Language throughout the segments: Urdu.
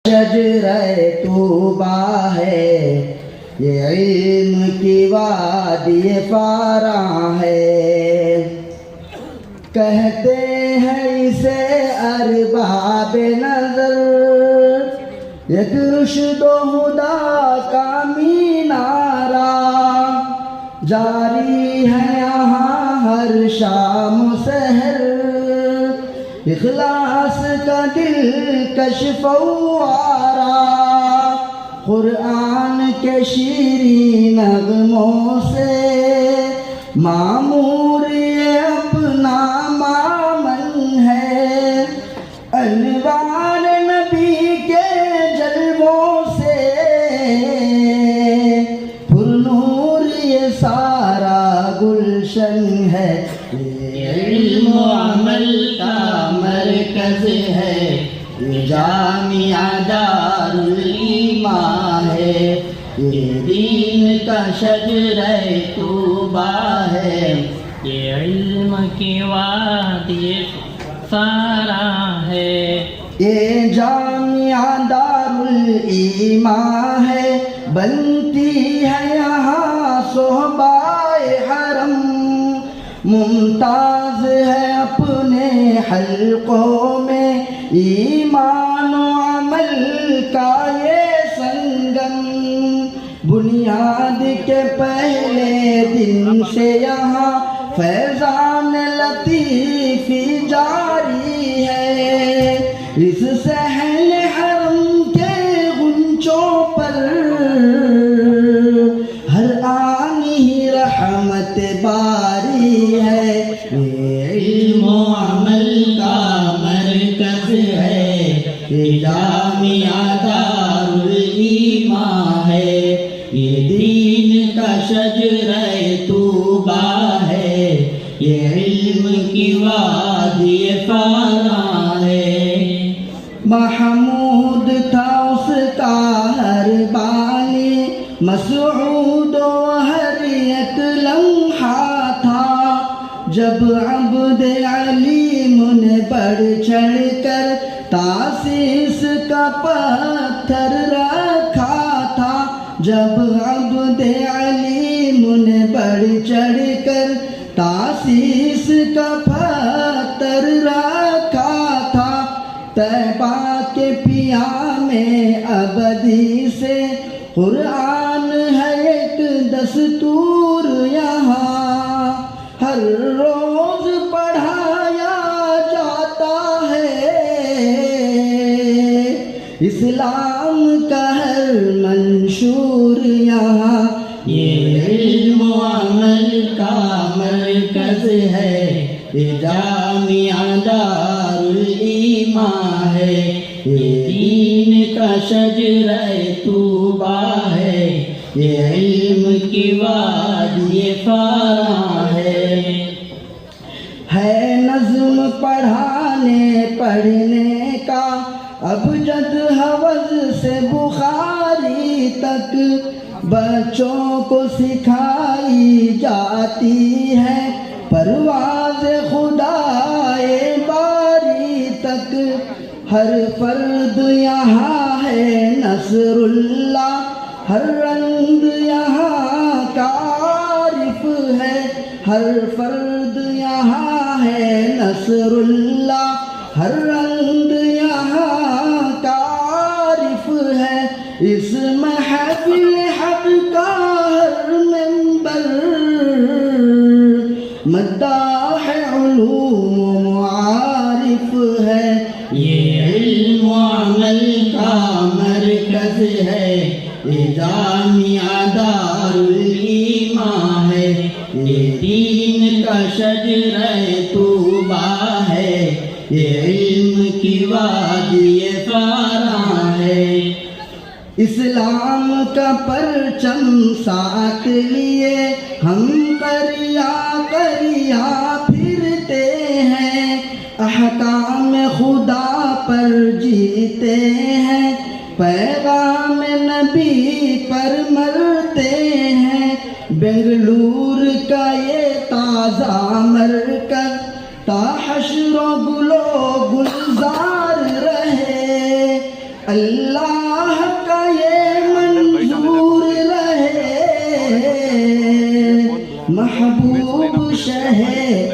شجرہ طوبہ ہے، یہ علم کی وادی فاراں ہے، کہتے ہیں اسے ارباب نظر، ایک رشد و ہدا کا مینارہ، جاری ہے یہاں ہر شام و سحر، اخلاص کا دلکش فوارہ، قرآن کے شیریں نغموں سے معمور یہ اپنا مامن ہے، انوار نبی کے جلووں سے پر نور یہ سارا گلشن ہے، یہ علم و عمل کا مرکز ہے، یہ جامعہ دار الایمان ہے، یہ دین کا شجرہ طوبہ ہے، یہ علم کی وادی فاراں ہے، یہ جامعہ دار الایمان ہے، بنتی ہے یہاں صحبہ حرم، ممتاز ہے اپنے حلقوں میں ایمان و عمل کا یہ سنگم، بنیاد کے پہلے دن سے یہاں فیضان لطیفی جاری ہے، اس صحن حرم کے غنچوں پر ہر آن ہی رحمت باری ہے، یہ علم و عمل کا مرکز ہے، یہ جامعہ دار الایمان ہے، یہ دین کا شجرہ طوبہ ہے، یہ علم کی وادی فاراں ہے، محمود تھا اس کا ہر بانی، مسعود و ہر ایک لمحہ تھا، جب عبد علیم نے بڑھ چڑھ کر تاسیس کا پتھر رکھا تھا، جب عبد علیم نے بڑھ چڑھ کر تاسیس کا پتھر رکھا تھا، طیبہ کے پیا میں ابدی سے قرآن ہے ایک دستور یہاں، ہر روز پڑھایا جاتا ہے، اسلام کا ہر منشور یہاں، یہ علم و عمل کا مرکز ہے، یہ جامعہ دار الایمان ہے، یہ دین کا شجرہ طوبہ ہے، یہ علم کی وادی فاراں ہے نظم پڑھانے پڑھنے کا ابجد حوض سے بخاری تک، بچوں کو سکھائی جاتی ہے پرواز خدائے باری تک، ہر فرد یہاں ہے نصر اللہ، ہر رنگ یہاں کا عارف ہے، ہر فرد یہاں ہے نصر اللہ، ہر رنگ یہاں کا عارف ہے، اس محفل حق کا ہر ممبر مداح علوم و معارف ہے، یہ علم و عمل کا مرکز ہے، یہ جامعہ دار الایمان ہے، یہ دین کا شجرہ طوبہ ہے، یہ علم کی وادی فاراں ہے، اسلام کا پرچم ساتھ لیے ہم قریا قریا پھرتے ہیں، احکام خدا پر جیتے ہیں، پیغام نبی پر مرتے ہیں، بنگلور کا یہ تازہ مرکز تا حشر و گل و گلزار رہے، اللہ کا یہ منظور رہے محبوب شہ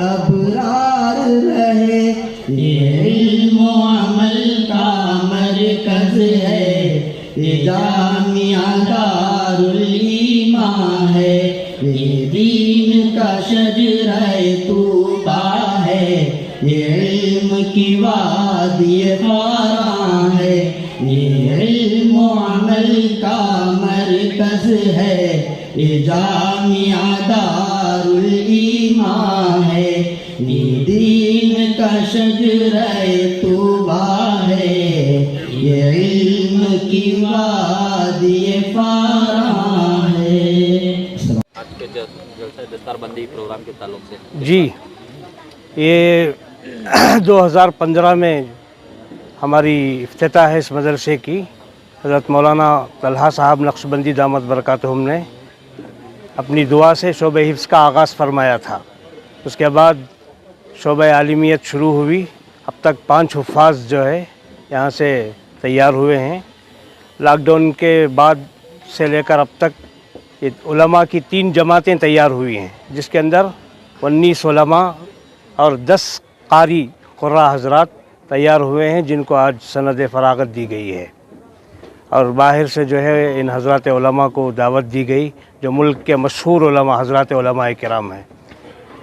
ابرار رہے. یہ علم و عمل کا مرکز ہے, یہ جامعہ دار الایمان ہے, یہ دین کا شجرہ طوبیٰ ہے, یہ علم کی وادی فاراں ہے, یہ علم و عمل کا مرکز ہے, یہ جامعہ دار الایمان ہے, یہ دین کا شجرہ طوبیٰ ہے, یہ علم کی وادی فاراں ہے. آج کے جلسہ دستار بندی پروگرام کے تعلق سے جی, یہ 2015 میں ہماری افتتاح ہے اس مدرسے کی. حضرت مولانا طلحہ صاحب نقشبندی دامت برکاتہم نے اپنی دعا سے شعبہ حفظ کا آغاز فرمایا تھا. اس کے بعد شعبہ عالمیت شروع ہوئی. اب تک 5 حفاظ جو ہے یہاں سے تیار ہوئے ہیں. لاک ڈاؤن کے بعد سے لے کر اب تک علماء کی 3 جماعتیں تیار ہوئی ہیں, جس کے اندر 19 علماء اور 10 قاری قراء حضرات تیار ہوئے ہیں, جن کو آج سند فراغت دی گئی ہے. اور باہر سے جو ہے ان حضرات علماء کو دعوت دی گئی, جو ملک کے مشہور علماء حضرات علماء کرام ہیں.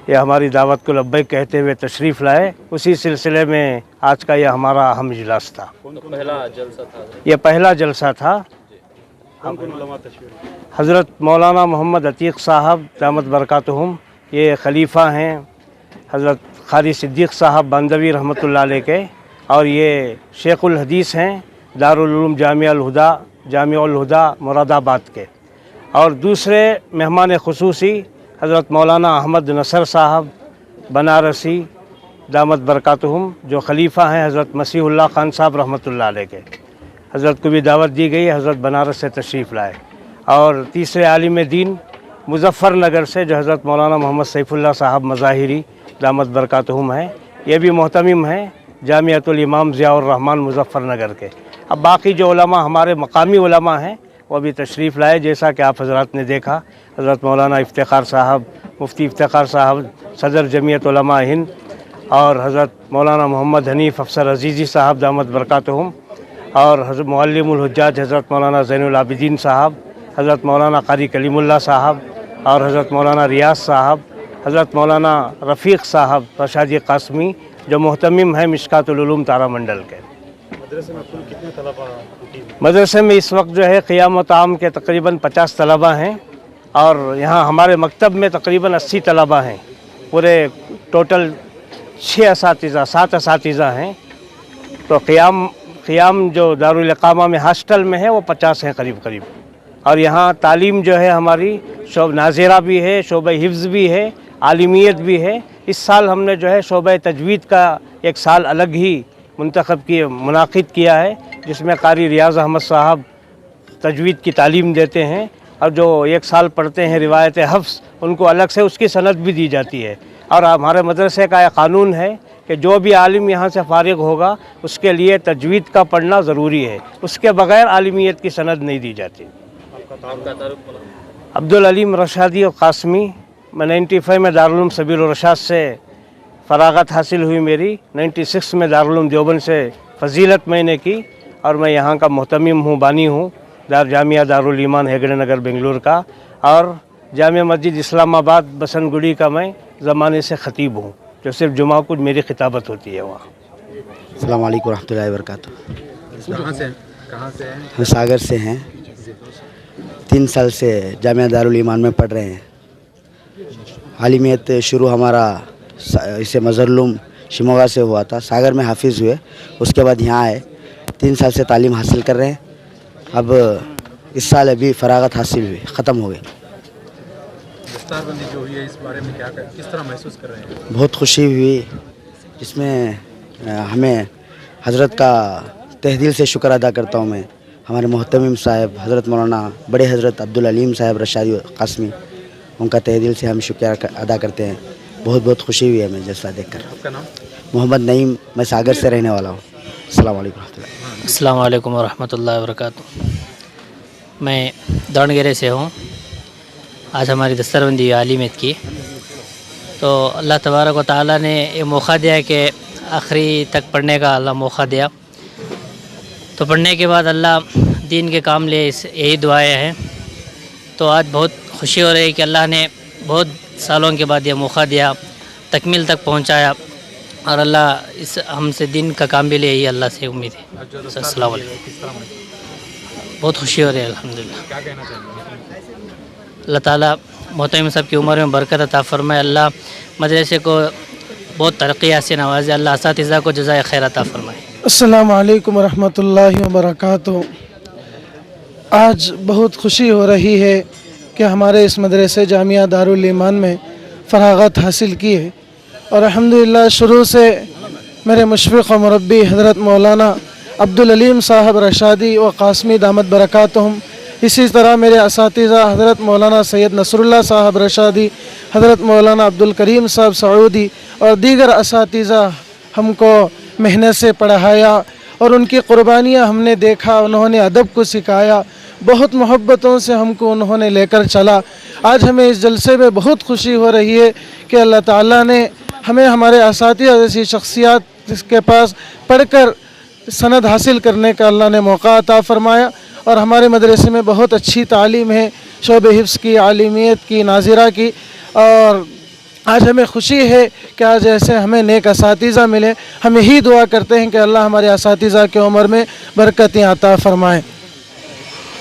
یہ ہماری دعوت کو لبیک کہتے ہوئے تشریف لائے. اسی سلسلے میں آج کا یہ ہمارا اہم اجلاس تھا. پہلا جلسہ تھا, یہ پہلا جلسہ تھا. حضرت مولانا محمد عتیق صاحب دامت برکاتہم, یہ خلیفہ ہیں حضرت قاری صدیق صاحب باندوی رحمۃ اللہ علیہ کے, اور یہ شیخ الحدیث ہیں دارالعلوم جامعہ الہدا مراد آباد کے. اور دوسرے مہمان خصوصی حضرت مولانا احمد نصر صاحب بنارسی دامت برکاتہم, جو خلیفہ ہیں حضرت مسیح اللہ خان صاحب رحمۃ اللہ علیہ کے. حضرت کو بھی دعوت دی گئی, حضرت بنارس سے تشریف لائے. اور تیسرے عالم دین مظفر نگر سے جو حضرت مولانا محمد سیف اللہ صاحب مظاہری دامت برکاتہم ہیں, یہ بھی محتمم ہیں جامعۃ الامام ضیاء الرحمن مظفر نگر کے. اب باقی جو علماء ہمارے مقامی علماء ہیں وہ بھی تشریف لائے, جیسا کہ آپ حضرات نے دیکھا. حضرت مولانا افتخار صاحب, مفتی افتخار صاحب صدر جمعیت علماء ہند, اور حضرت مولانا محمد حنیف افسر عزیزی صاحب دامت برکاتہم, اور حضرت معلم الحجاج حضرت مولانا زین العابدین صاحب, حضرت مولانا قاری کلیم اللہ صاحب, اور حضرت مولانا ریاض صاحب, حضرت مولانا رفیق صاحب رشادی قاسمی, جو محتمم ہیں مشکات العلوم تارا منڈل کے. مدرسے میں کل کتنے طلباء؟ مدرسے میں اس وقت جو ہے قیام و طعام کے تقریباً 50 طلباء ہیں, اور یہاں ہمارے مکتب میں تقریباً 80 طلباء ہیں. پورے ٹوٹل 7 اساتذہ ہیں. تو قیام جو دارالاقامہ میں ہاسٹل میں ہے وہ 50 ہیں قریب. اور یہاں تعلیم جو ہے ہماری شعبہ ناظرہ بھی ہے, شعبہ حفظ بھی ہے, عالمیت بھی ہے. اس سال ہم نے جو ہے شعبہ تجوید کا ایک سال الگ ہی منعقد کیا ہے, جس میں قاری ریاض احمد صاحب تجوید کی تعلیم دیتے ہیں, اور جو 1 سال پڑھتے ہیں روایت حفظ, ان کو الگ سے اس کی سند بھی دی جاتی ہے. اور ہمارے مدرسے کا ایک قانون ہے کہ جو بھی عالم یہاں سے فارغ ہوگا اس کے لیے تجوید کا پڑھنا ضروری ہے, اس کے بغیر عالمیت کی سند نہیں دی جاتی. عبدالعلیم رشادی اور قاسمی. میں 95 میں دارالعلوم سبیل الرشاد سے فراغت حاصل ہوئی میری. 96 میں دارالعلوم دیوبند سے فضیلت میں نے کی, اور میں یہاں کا محتمم ہوں, بانی ہوں جامعہ دارالایمان ہیگڑے نگر بنگلور کا. اور جامع مسجد اسلام آباد بسن گڑی کا میں زمانے سے خطیب ہوں, جو صرف جمعہ کو میری خطابت ہوتی ہے وہاں. السلام علیکم ورحمۃ اللہ وبرکاتہ. کہاں سے ہیں؟ ہم ساگر سے ہیں. 3 سال سے جامعہ دارالایمان میں پڑھ رہے ہیں. عالمیت شروع ہمارا اسے مظہرالعلوم شموگا سے ہوا تھا. ساگر میں حافظ ہوئے, اس کے بعد یہاں آئے. 3 سال سے تعلیم حاصل کر رہے ہیں. اب اس سال ابھی فراغت حاصل ہوئی, ختم ہو گئی. دستار بندی جو ہوئی ہے اس بارے میں کس طرح محسوس کر رہے ہیں؟ بہت خوشی ہوئی. اس میں ہمیں حضرت کا تہ دل سے شکر ادا کرتا ہوں میں. ہمارے محتمم صاحب حضرت مولانا بڑے حضرت عبدالعلیم صاحب رشادی قاسمی, ان کا تہ دل سے ہم شکریہ ادا کرتے ہیں. بہت خوشی ہوئی ہے ہمیں جلسہ دیکھ کر. آپ کا نام؟ محمد نعیم. میں ساگر سے رہنے والا ہوں. السلام علیکم ورحمۃ اللہ. السلام علیکم ورحمۃ اللہ وبرکاتہ. میں داونگیرے سے ہوں. آج ہماری دستربندی عالمیت کی تو اللہ تبارک و تعالیٰ نے یہ موقع دیا کہ آخری تک پڑھنے کا اللہ موقع دیا. تو پڑھنے کے بعد اللہ دین کے کام لے یہی دعائیں ہیں. تو آج بہت خوشی ہو رہی ہے کہ اللہ نے بہت سالوں کے بعد یہ موقع دیا, تکمیل تک پہنچایا, اور اللہ اس ہم سے دین کا کام بھی لے, یہی اللہ سے امید ہے. السلام علیکم. بہت خوشی ہو رہی ہے الحمدللہ. کیا کہنا چاہیں گے؟ اللہ تعالیٰ محترم صاحب کی عمر میں برکت عطا فرمائے. اللہ مدرسے کو بہت ترقی سے نوازے. اللہ اساتذہ کو جزائے خیر عطا فرمائے. السلام علیکم ورحمۃ اللہ وبرکاتہ. آج بہت خوشی ہو رہی ہے کہ ہمارے اس مدرسے جامعہ دارالایمان میں فراغت حاصل کی ہے, اور الحمدللہ شروع سے میرے مشفق و مربی حضرت مولانا عبدالعلیم صاحب رشادی و قاسمی دامت برکاتہم, اسی طرح میرے اساتذہ حضرت مولانا سید نصر اللہ صاحب رشادی, حضرت مولانا عبدالکریم صاحب سعودی اور دیگر اساتذہ ہم کو محنت سے پڑھایا, اور ان کی قربانیاں ہم نے دیکھا. انہوں نے ادب کو سکھایا, بہت محبتوں سے ہم کو انہوں نے لے کر چلا. آج ہمیں اس جلسے میں بہت خوشی ہو رہی ہے کہ اللہ تعالیٰ نے ہمیں ہمارے اساتذہ جیسی شخصیات کے پاس پڑھ کر سند حاصل کرنے کا اللہ نے موقع عطا فرمایا. اور ہمارے مدرسے میں بہت اچھی تعلیم ہے, شعب حفظ کی, عالمیت کی, ناظرہ کی, اور آج ہمیں خوشی ہے کہ آج ایسے ہمیں نیک اساتذہ ملے. ہم یہی دعا کرتے ہیں کہ اللہ ہمارے اساتذہ کی عمر میں برکتیں عطا فرمائیں.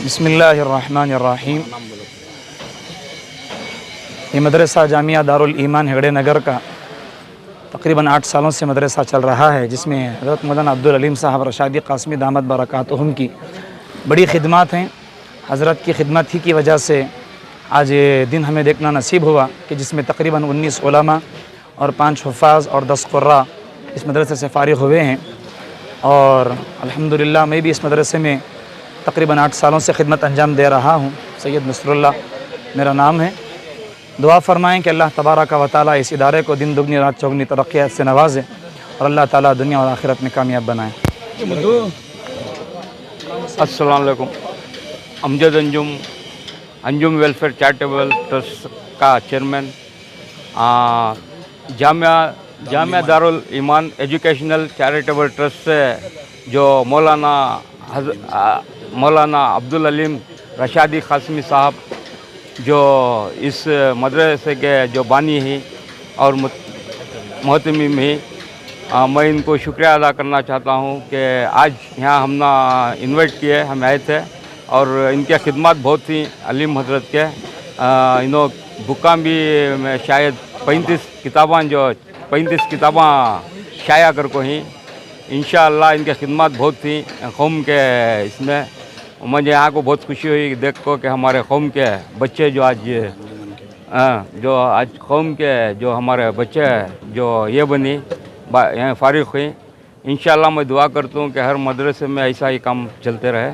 بسم اللہ الرحمن الرحیم. یہ مدرسہ جامعہ دارالایمان ہگڑے نگر کا تقریباً 8 سالوں سے مدرسہ چل رہا ہے, جس میں حضرت مولانا عبدالعلیم صاحب رشادی قاسمی دامت برکاتہم کی بڑی خدمات ہیں. حضرت کی خدمت ہی کی وجہ سے آج یہ دن ہمیں دیکھنا نصیب ہوا کہ جس میں تقریباً 19 علماء اور 5 حفاظ اور 10 قراء اس مدرسے سے فارغ ہوئے ہیں. اور الحمدللہ میں بھی اس مدرسے میں تقریباً 8 سالوں سے خدمت انجام دے رہا ہوں. سید نصر اللہ میرا نام ہے. دعا فرمائیں کہ اللہ تبارک و تعالیٰ اس ادارے کو دن دگنی رات چوگنی ترقیات سے نوازے, اور اللہ تعالیٰ دنیا اور آخرت میں کامیاب بنائے. السلام علیکم. امجد انجم ویلفیئر چیریٹیبل ٹرسٹ کا چیئرمین, جامعہ دارالایمان ایجوکیشنل چیریٹیبل ٹرسٹ سے جو مولانا عبدالعلیم رشادی قاسمی صاحب جو اس مدرسے کے جو بانی ہیں اور محتمم ہیں, میں ان کو شکریہ ادا کرنا چاہتا ہوں کہ آج یہاں ہم نے انوائٹ کیے, ہم آئے تھے, اور ان کے خدمات بہت تھیں علیم حضرت کے. انہوں بکاں بھی میں شاید 35 کتاباں شائع کر کو ہیں. انشاءاللہ ان کے خدمات بہت تھیں قوم کے. اس میں مجھے یہاں کو بہت خوشی ہوئی دیکھ کو کہ ہمارے قوم کے بچے جو آج قوم کے جو ہمارے بچے جو یہ بنی یہاں فارغ ہوئی. انشاءاللہ میں دعا کرتا ہوں کہ ہر مدرسے میں ایسا ہی کام چلتے رہے.